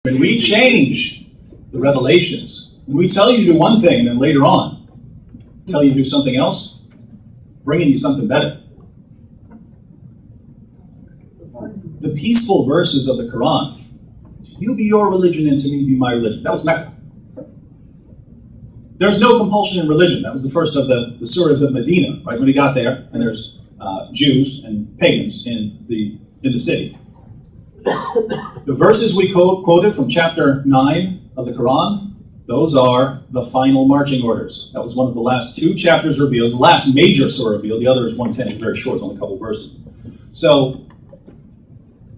When we change the revelations, when we tell you to do one thing and then later on tell you to do something else, bringing you something better. The peaceful verses of the Quran, to you be your religion and to me be my religion. That was Mecca. There's no compulsion in religion. That was the first of the surahs of Medina, right? When he got there, and there's Jews and pagans in the city. The verses we quoted from chapter 9 of the Quran, those are the final marching orders. That was one of the last two chapters revealed. The last major surah revealed. The other is 110. It's very short. It's only a couple verses. So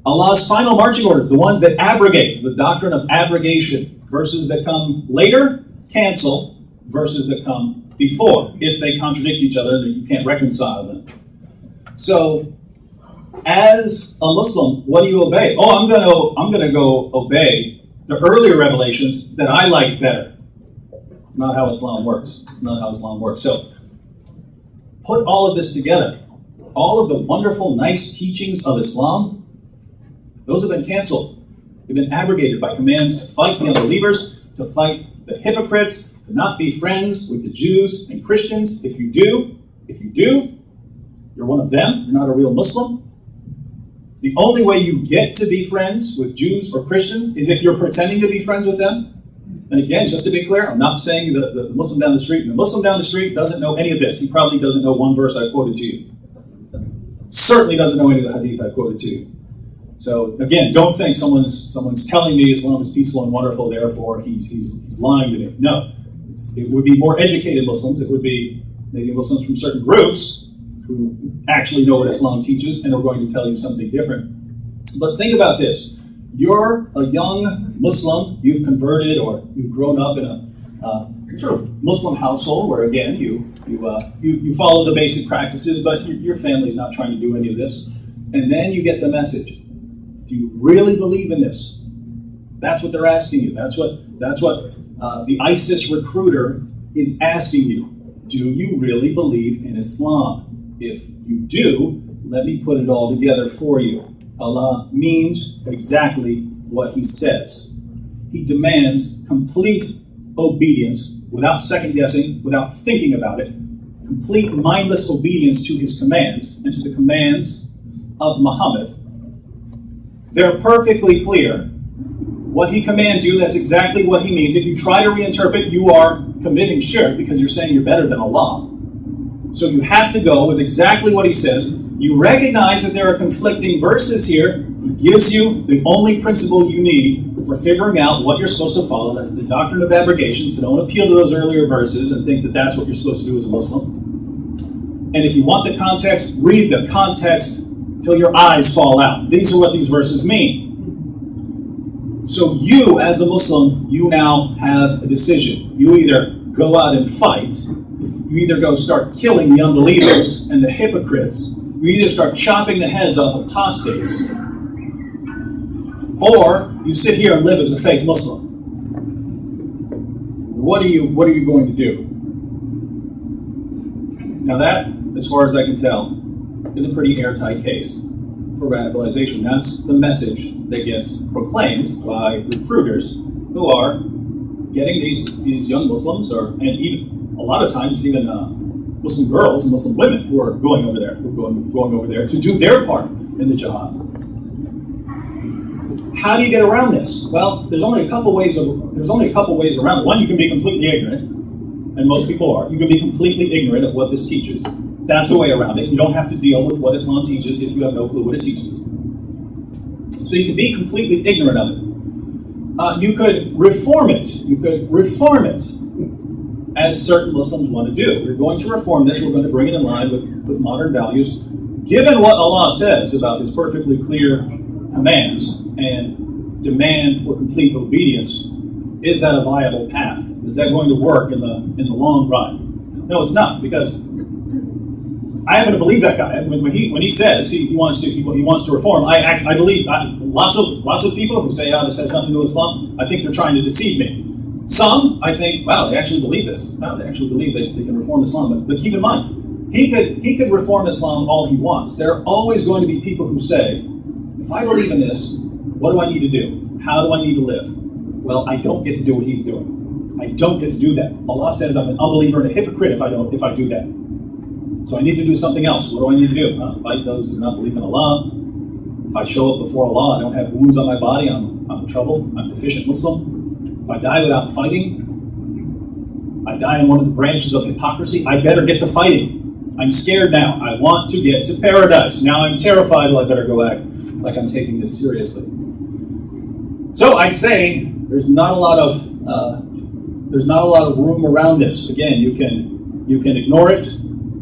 Allah's final marching orders, the ones that abrogate, the doctrine of abrogation. Verses that come later, cancel. Verses that come before. If they contradict each other, then you can't reconcile them. So, as a Muslim, what do you obey? Oh, I'm going to go obey the earlier revelations that I like better. It's not how Islam works. It's not how Islam works. So, put all of this together. All of the wonderful, nice teachings of Islam, those have been canceled. They've been abrogated by commands to fight the unbelievers, to fight the hypocrites, to not be friends with the Jews and Christians. If you do, you're one of them. You're not a real Muslim. The only way you get to be friends with Jews or Christians is if you're pretending to be friends with them. And again, just to be clear, I'm not saying the Muslim down the street. The Muslim down the street doesn't know any of this. He probably doesn't know one verse I quoted to you. Certainly doesn't know any of the hadith I quoted to you. So again, don't think someone's telling me Islam is peaceful and wonderful, therefore he's lying to me. No. It would be more educated Muslims. It would be maybe Muslims from certain groups who actually know what Islam teaches and are going to tell you something different. But think about this. You're a young Muslim. You've converted or you've grown up in a sort of Muslim household where, again, you follow the basic practices, but your family's not trying to do any of this. And then you get the message. Do you really believe in this? That's what they're asking you. That's what the ISIS recruiter is asking you. Do you really believe in Islam? If you do, let me put it all together for you. Allah means exactly what He says. He demands complete obedience without second guessing, without thinking about it. Complete mindless obedience to His commands and to the commands of Muhammad. They're perfectly clear. What He commands you, that's exactly what He means. If you try to reinterpret, you are committing shirk because you're saying you're better than Allah. So you have to go with exactly what He says. You recognize that there are conflicting verses here. He gives you the only principle you need for figuring out what you're supposed to follow. That's the doctrine of abrogation. So don't appeal to those earlier verses and think that that's what you're supposed to do as a Muslim. And if you want the context, read the context till your eyes fall out. These are what these verses mean. So you, as a Muslim, you now have a decision. You either go out and fight, you either go start killing the unbelievers and the hypocrites, you either start chopping the heads off apostates, or you sit here and live as a fake Muslim. What are you going to do? Now that, as far as I can tell, is a pretty airtight case for radicalization. That's the message that gets proclaimed by recruiters who are getting these young Muslims, and even a lot of times it's even Muslim girls and Muslim women who are going over there, to do their part in the jihad. How do you get around this? Well, there's only a couple ways around it. One, you can be completely ignorant, and most people are. You can be completely ignorant of what this teaches. That's a way around it. You don't have to deal with what Islam teaches if you have no clue what it teaches. So you can be completely ignorant of it. You could reform it. As certain Muslims want to do. We're going to reform this. We're going to bring it in line with modern values. Given what Allah says about His perfectly clear commands and demand for complete obedience, is that a viable path? Is that going to work in the long run? No, it's not, because I happen to believe that guy. When he says he wants to reform, I believe lots of people who say, this has nothing to do with Islam, I think they're trying to deceive me. Some, I think, wow, they actually believe this. Wow, they actually believe that they can reform Islam. But keep in mind, he could reform Islam all he wants. There are always going to be people who say, if I believe in this, what do I need to do? How do I need to live? Well, I don't get to do what he's doing. I don't get to do that. Allah says I'm an unbeliever and a hypocrite if I do that. So I need to do something else. What do I need to do? Fight those who do not believe in Allah. If I show up before Allah, I don't have wounds on my body, I'm in trouble. I'm deficient Muslim. If I die without fighting, I die in one of the branches of hypocrisy, I better get to fighting. I'm scared now. I want to get to paradise. Now I'm terrified. Well, I better go act like I'm taking this seriously. So I'd say there's not a lot of room around this. Again, you can ignore it.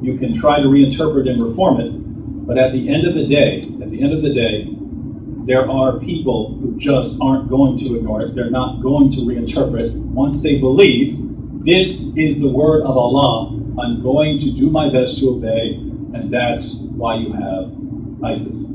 You can try to reinterpret and reform it. But at the end of the day, there are people who just aren't going to ignore it. They're not going to reinterpret. Once they believe, this is the word of Allah, I'm going to do my best to obey, and that's why you have ISIS.